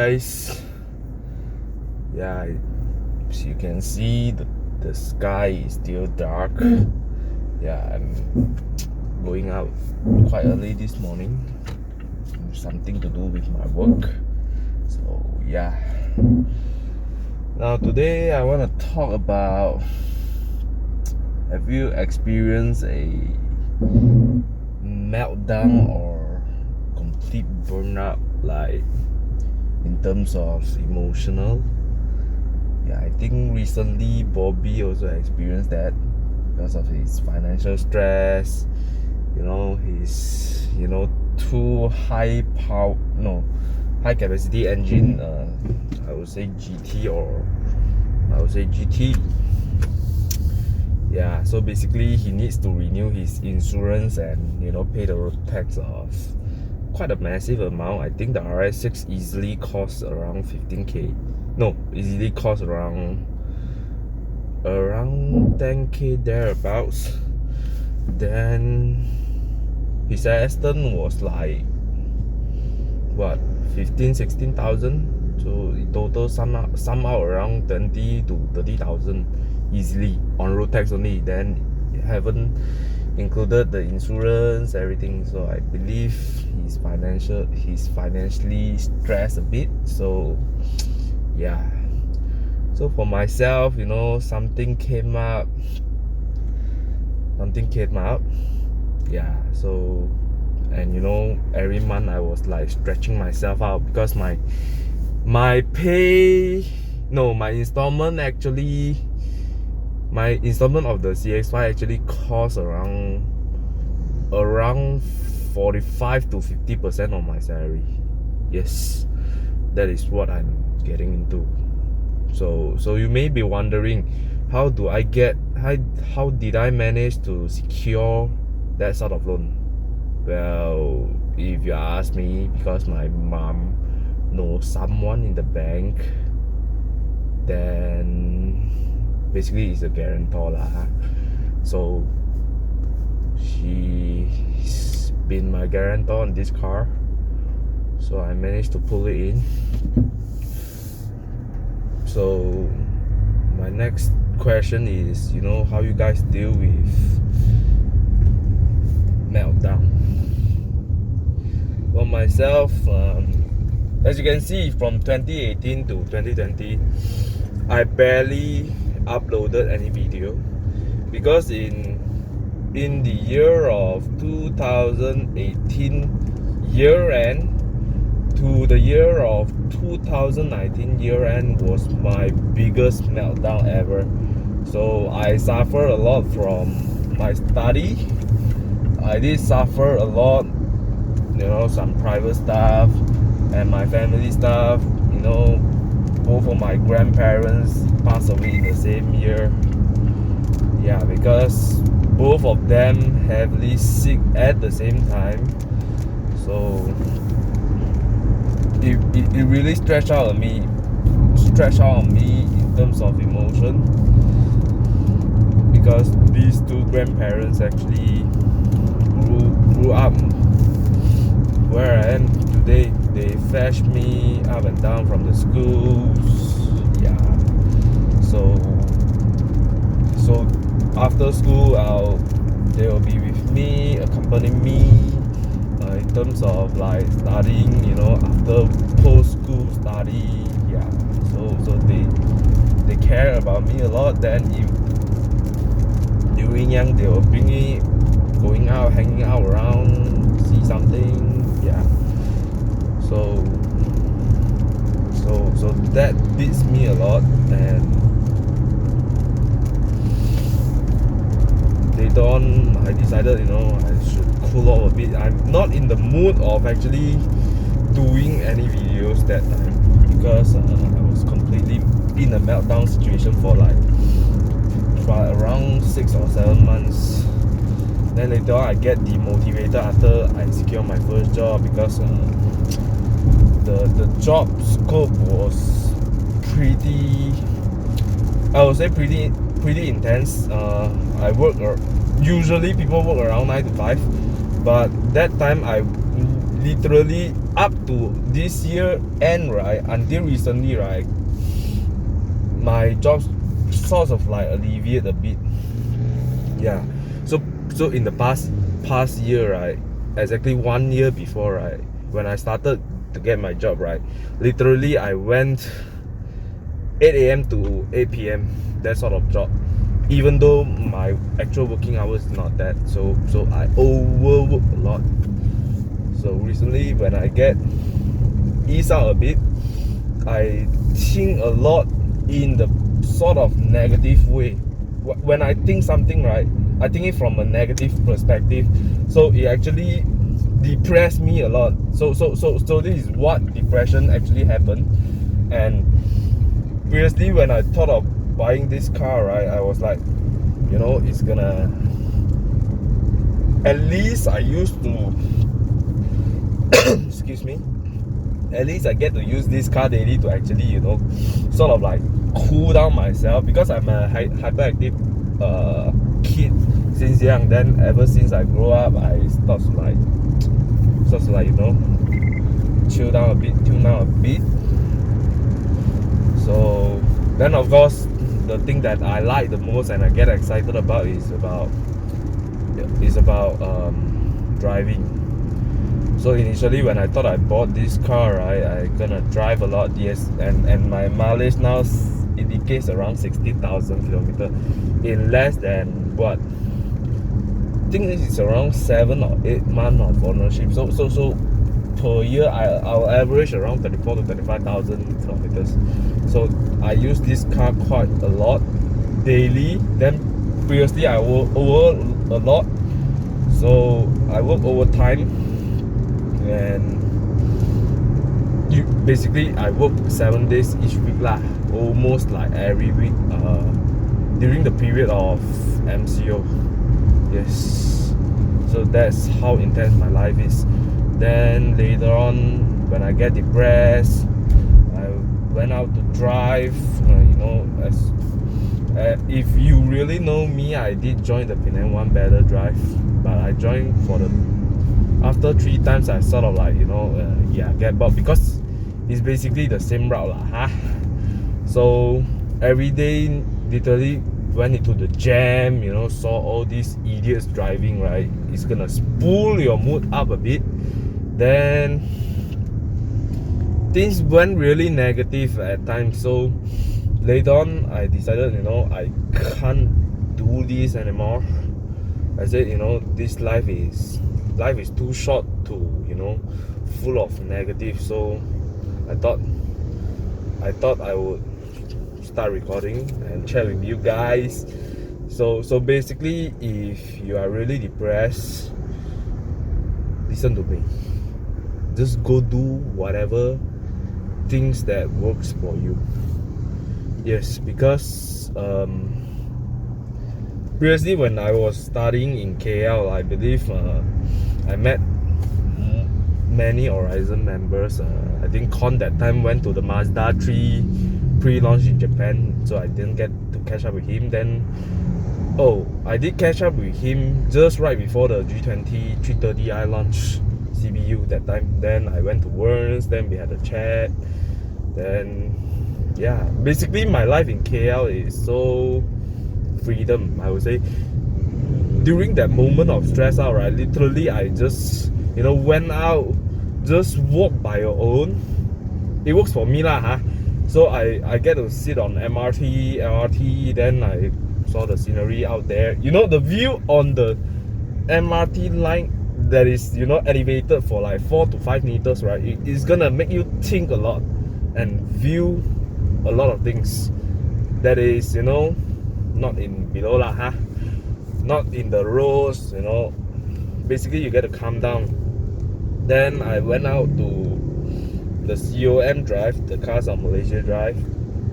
guys. Yeah, as you can see, the sky is still dark. Yeah, I'm going out quite early this morning. Something to do with my work. So yeah. Now today I want to talk about, have you experienced a meltdown or complete burnout, like in terms of emotional? Yeah, I think recently Bobby also experienced that because of his financial stress. His too high capacity engine, I would say GT, or I would say GT. Yeah, so basically he needs to renew his insurance and pay the road tax of quite a massive amount. I think the RS6 easily costs around 15k. No, easily costs around 10k thereabouts. Then his Aston was like what, 15,000-16,000, so in total somehow around 20 to 30,000 easily on road tax only. Then haven't included the insurance, everything. So I believe he's financially stressed a bit. So yeah, so for myself, something came up. Yeah, so, and every month I was like stretching myself out because my installment of the CX5 actually cost around 45 to 50% of my salary. Yes, that is what I'm getting into. So you may be wondering, how did I manage to secure that sort of loan? Well, if you ask me, because my mom knows someone in the bank, then basically it's a guarantor lah. So she's been my guarantor on this car, so I managed to pull it in. So my next question is, how you guys deal with meltdown? For myself, as you can see, from 2018 to 2020, I barely uploaded any video, because in the year of 2018 year end to the year of 2019 year end was my biggest meltdown ever. So I suffer a lot from my study. I did suffer a lot, some private stuff, and my family stuff. Both of my grandparents passed away in the same year. Yeah, because both of them heavily sick at the same time. So it really stretched out on me in terms of emotion, because these two grandparents actually grew up where I am today. They fetched me up and down from the schools. Yeah, so after school they will be with me, accompanying me in terms of like studying, after post-school study. Yeah, so they care about me a lot. Then if during young, they will bring me going out, hanging out around, see something. Yeah, so that beats me a lot. And later on I decided, I should cool off a bit. I'm not in the mood of actually doing any videos that time, because I was completely in a meltdown situation for around 6 or 7 months. Then later on I get demotivated after I secure my first job, because the job scope was pretty intense. Usually people work around 9 to 5, but that time I literally up to this year end, right, until recently, right, my job sort of like alleviate a bit. Yeah, so in the past year, right, exactly 1 year before, right, when I started to get my job, right, literally I went 8 a.m. to 8 p.m. that sort of job, even though my actual working hours is not that. So I overwork a lot. So recently when I get ease out a bit, I think a lot in the sort of negative way. When I think something, right, I think it from a negative perspective, so it actually depressed me a lot. So this is what depression actually happened. And previously when I thought of buying this car, right, I was like, you know, it's gonna, at least I used to excuse me, at least I get to use this car daily to actually, you know, sort of like cool down myself, because I'm a hyperactive kid since young. Then ever since I grow up, I start to like, you know, chill down a bit, tune down a bit. So then of course the thing that I like the most and I get excited about is about driving. So initially when I thought I bought this car, right, I gonna drive a lot, yes, and my mileage now indicates around 60,000 kilometers in less than what, I think it's around 7 or 8 months of ownership. So per year I'll average around 34 to 35,000 kilometers. So I use this car quite a lot daily. Then previously I work over a lot, so I work overtime, and basically I work 7 days each week lah, almost like every week during the period of MCO. Yes, so that's how intense my life is. Then later on when I get depressed, I went out to drive, you know, as if you really know me, I did join the Penang One Better Drive, but I joined for the, after 3 times I sort of like, you know, yeah, get bored, because it's basically the same route lah, huh? So every day literally went into the jam, you know, saw all these idiots driving, right? It's gonna spool your mood up a bit. Then things went really negative at times. So later on I decided, you know, I can't do this anymore. I said, you know, this life is too short to, you know, full of negative. So I thought I would start recording and chat with you guys. So basically, if you are really depressed, listen to me. Just go do whatever things that works for you. Yes, because previously when I was studying in KL, I believe I met many Horizon members. I think Con that time went to the Mazda 3 pre-launch in Japan, so I didn't get to catch up with him. Then I did catch up with him just right before the G20 330i launch CBU that time. Then I went to Werns, then we had a chat. Then yeah, basically my life in KL is so freedom, I would say. During that moment of stress out, right, literally I just, you know, went out, just walk by your own. It works for me lah, huh? So I get to sit on MRT, LRT, then I saw the scenery out there. You know, the view on the MRT line that is, you know, elevated for like 4 to 5 meters, right? It's gonna make you think a lot and view a lot of things that is, you know, not in below lah, huh? Not in the roads, you know. Basically you get to calm down. Then I went out to the COM drive, the Cars of Malaysia drive,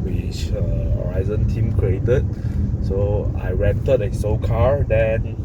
which Horizon team created. So I rented a Soul car, then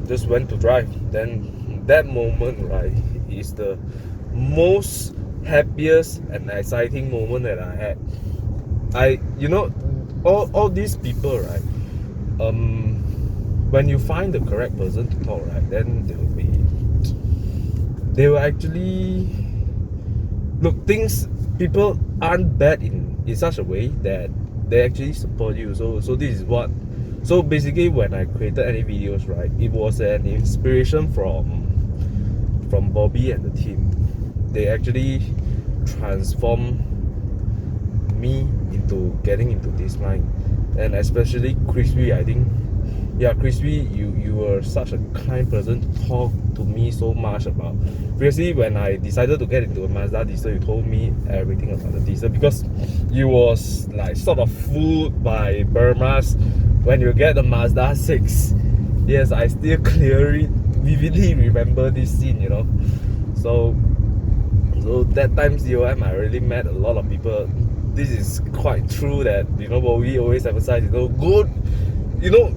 just went to drive. Then that moment, right, is the most happiest and exciting moment that I had. You know, all these people, right, when you find the correct person to talk, right, then they will be, they will actually look, things, people aren't bad in such a way that they actually support you. So this is what, so basically when I created any videos, right, it was an inspiration from Bobby and the team. They actually transformed me into getting into this line, and especially Crispy. I think, yeah, Crispy, you were such a kind person to talk to me so much about. Previously, when I decided to get into a Mazda diesel, you told me everything about the diesel, because you was like sort of fooled by Burma's when you get the Mazda 6. Yes, I still clearly, vividly remember this scene, you know. So that time COM, I really met a lot of people. This is quite true that, you know, what we always emphasize, you know, good, you know,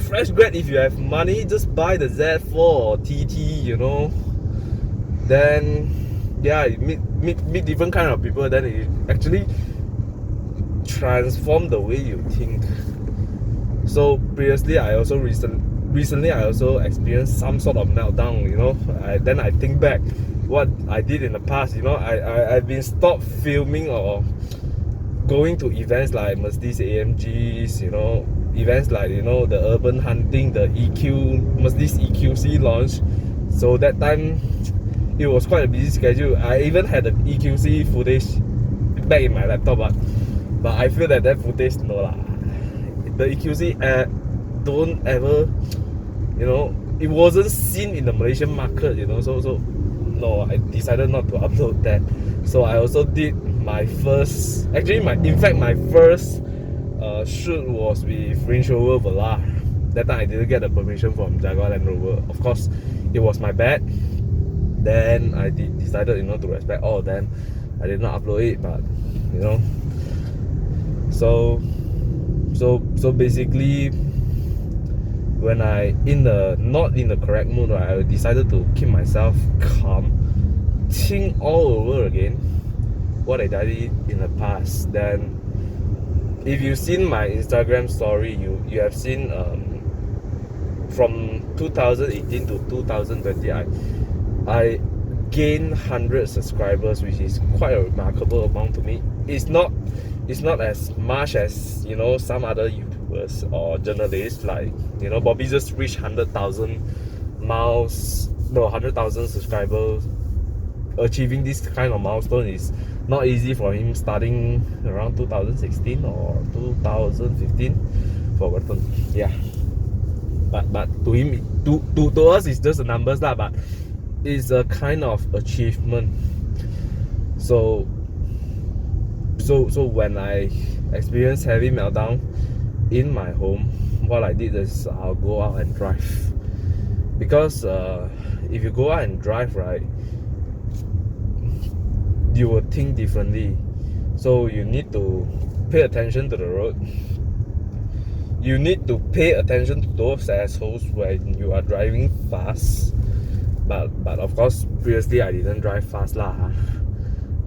fresh grad, if you have money, just buy the Z4 or TT, you know. Then, yeah, you meet different kind of people, then it actually transform the way you think. So previously, I also recently I also experienced some sort of meltdown, you know. Then I think back what I did in the past, you know. I've been stopped filming or going to events like Mercedes-AMGs, you know, events like, you know, the urban hunting, the Mercedes EQC launch. So that time it was quite a busy schedule. I even had the EQC footage back in my laptop, but I feel that footage, no lah. The EQC don't ever, you know, it wasn't seen in the Malaysian market, you know. So no, I decided not to upload that. So I also did my first, actually my first shoot was with Range Rover Velar. That time I didn't get the permission from Jaguar Land Rover. Of course, it was my bad. Then I decided, you know, to respect all of them. I did not upload it, but, you know. So basically, when I not in the correct mood, right, I decided to keep myself calm, think all over again what I did in the past. Then, if you've seen my Instagram story, you have seen from 2018 to 2020, I gained 100 subscribers, which is quite a remarkable amount to me. It's not as much as, you know, some other YouTubers or journalists, like, you know, Bobby just reached 100,000 subscribers. Achieving this kind of milestone is not easy for him, starting around 2016 or 2015, forgotten. Yeah, but to him, to us, it's just the numbers lah, but it's a kind of achievement. So when I experienced heavy meltdown in my home, what I did is I'll go out and drive, because if you go out and drive, right, you will think differently. So you need to pay attention to the road. You need to pay attention to those assholes when you are driving fast. But of course, previously I didn't drive fast lah.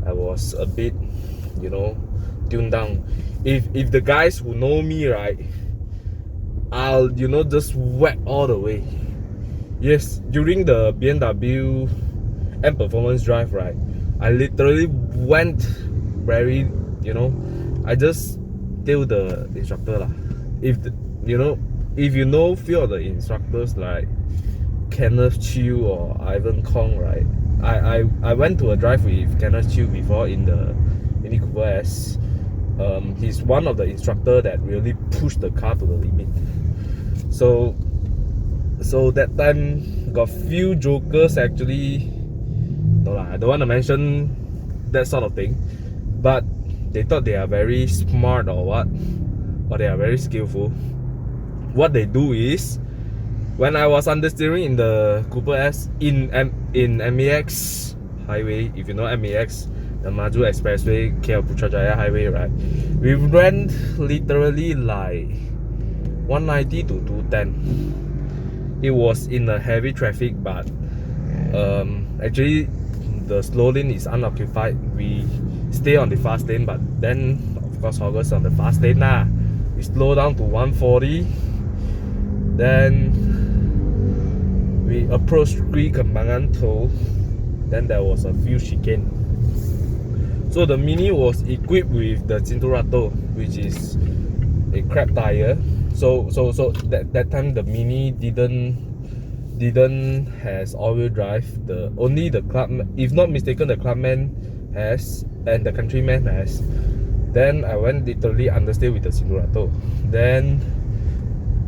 I was a bit, you know, tuned down. If the guys who know me, right, I'll, you know, just whack all the way. Yes, during the BMW M Performance Drive, right, I literally went very, you know, I just tell the instructor lah. If you know few of the instructors like Kenneth Chew or Ivan Kong, right, I went to a drive with Kenneth Chew before in the Mini Cooper S. He's one of the instructor that really pushed the car to the limit. So that time got few jokers actually. No lah, I don't want to mention that sort of thing, but they thought they are very smart or what, or they are very skillful. What they do is, when I was understeering in the Cooper S in MEX highway, if you know MEX, the Maju Expressway, KL Putrajaya highway, right, we ran literally like 190 to 210. It was in a heavy traffic, but actually the slow lane is unoccupied. We stay on the fast lane, but then of course August on the fast lane lah. We slow down to 140. Then we approach Kembangan toll. Then there was a few chicane. So the Mini was equipped with the Cinturato, which is a crab tire. So that time the Mini didn't has all-wheel drive. Only the club, if not mistaken, the Clubman has and the Countryman has. Then I went literally understeer with the Cinturato. Then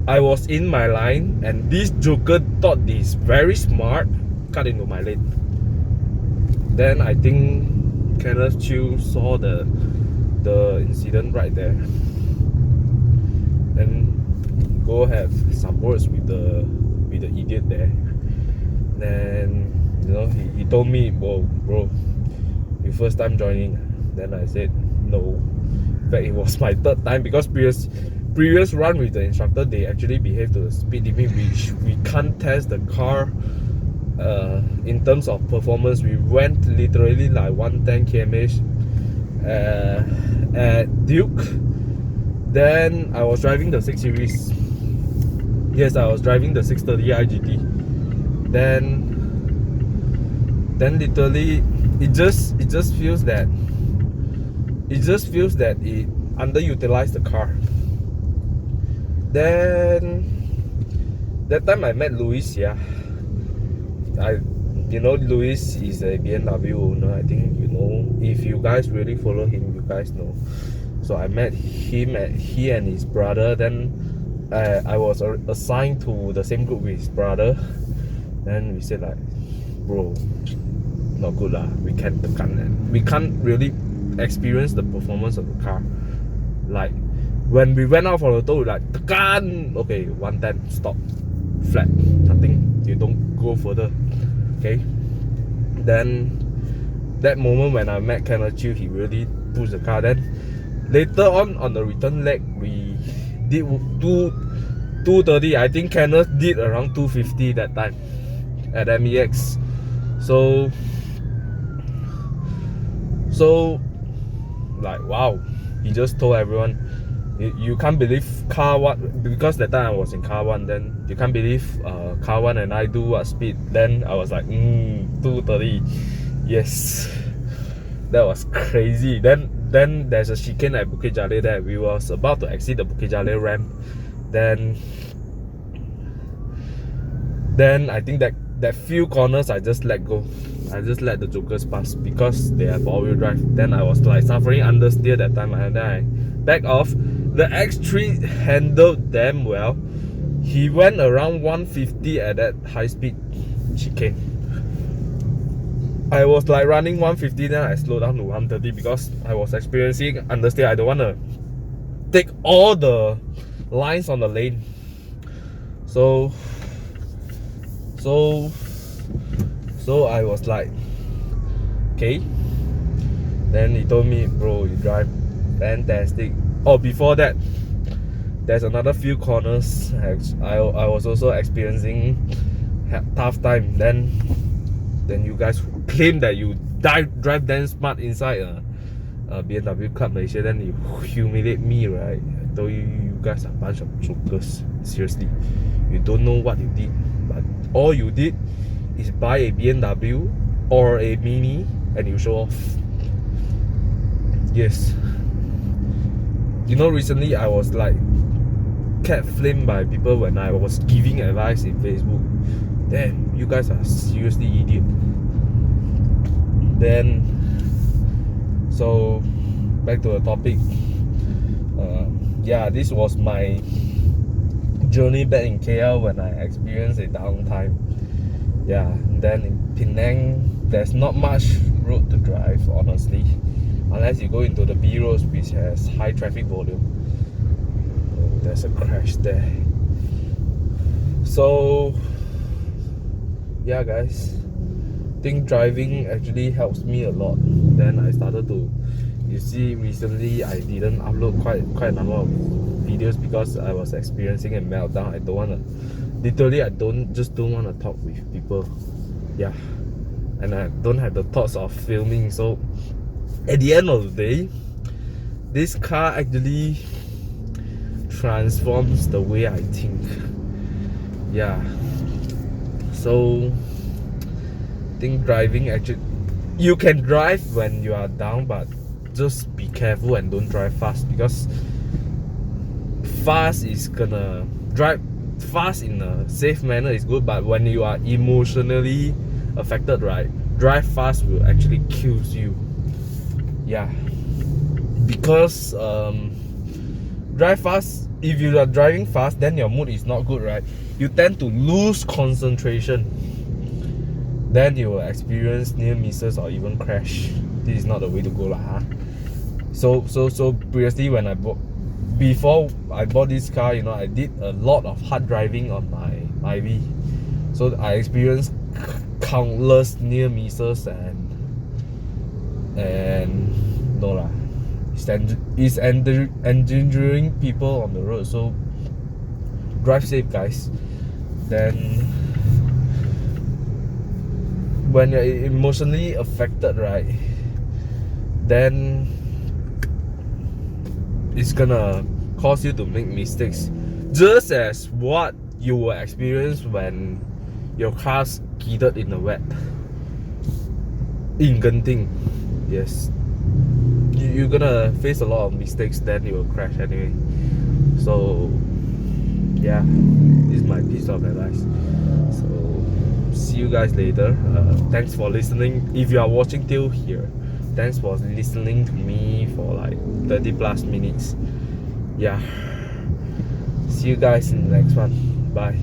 I was in my line and this joker thought he's very smart, cut into my lane. Then I think Kenneth Chiu saw the incident right there. Then go have some words with the idiot there. Then he told me, "Whoa, bro, you first time joining?" Then I said no. In fact, it was my third time because previous run with the instructor, they actually behaved to the speed limit, which we can't test the car in terms of performance. We went literally like 110 km/h at Duke. Then I was driving the 6 Series. Yes, I was driving the 630 IGT. Then literally it just feels that it underutilized the car. Then that time I met Luis. Yeah, Luis is a BMW owner. I think if you guys really follow him, you guys know. So I met him he and his brother. Then I was assigned to the same group with his brother. Then we said like, bro, not good lah. We can't really experience the performance of the car. Like when we went out for the tour, we like tekan. Okay, 110, stop, flat, nothing. You don't go further. Okay. Then that moment when I met Kenneth Chiu, he really pushed the car. Then later on the return leg, we did 230. I think Kenneth did around 250 that time at MEX. So like wow, he just told everyone, you can't believe car one, because that time I was in car one. Then you can't believe car one and I do what speed. Then I was like 230. Yes, that was crazy. Then there's a chicane at Bukit Jalil there. We was about to exit the Bukit Jalil ramp. Then I think that few corners I just let go. I just let the jokers pass because they have all-wheel drive. Then I was like suffering understeer that time, and then I back off. The X3 handled damn well. He went around 150 at that high speed chicane. I was like running 150, then I slowed down to 130 because I was experiencing understeer. I don't want to take all the lines on the lane. So I was like, okay. Then he told me, bro, you drive fantastic. Oh, before that, there's another few corners I was also experiencing tough time. Then you guys claim that you drive damn smart inside a BMW Club Malaysia. Then you humiliate me, right? I told you guys are a bunch of jokers. Seriously, you don't know what you did. But all you did is buy a BMW or a Mini and you show off. Yes. Recently I was like cat flamed by people when I was giving advice in Facebook. Damn, you guys are seriously idiot. Then, so back to the topic. Yeah, this was my journey back in KL when I experienced a downtime. Yeah, then in Penang, there's not much road to drive, honestly, unless you go into the B roads, which has high traffic volume. Oh, there's a crash there. So yeah, guys, I think driving actually helps me a lot. Then I started to, you see, recently I didn't upload quite a number of videos because I was experiencing a meltdown. I don't want to, literally I don't want to talk with people. Yeah, and I don't have the thoughts of filming. So at the end of the day, this car actually transforms the way I think. Yeah, so think driving actually, you can drive when you are down, but just be careful and don't drive fast, because fast is gonna drive fast in a safe manner is good, but when you are emotionally affected, right, drive fast will actually kill you. Yeah, because drive fast, if you are driving fast, then your mood is not good, right? You tend to lose concentration, then you will experience near misses or even crash. This is not the way to go lah, huh? So previously, when before I bought this car, you know, I did a lot of hard driving on my IV, so I experienced countless near misses and no lah, it's endangering people on the road. So drive safe, guys. Then when you're emotionally affected, right, then it's gonna cause you to make mistakes, just as what you will experience when your car's skidded in the wet in Genting. Yes, you're gonna face a lot of mistakes, then you will crash anyway. So yeah, this is my piece of advice. So see you guys later. Thanks for listening. If you are watching till here, thanks for listening to me for like 30 plus minutes. Yeah, see you guys in the next one. Bye.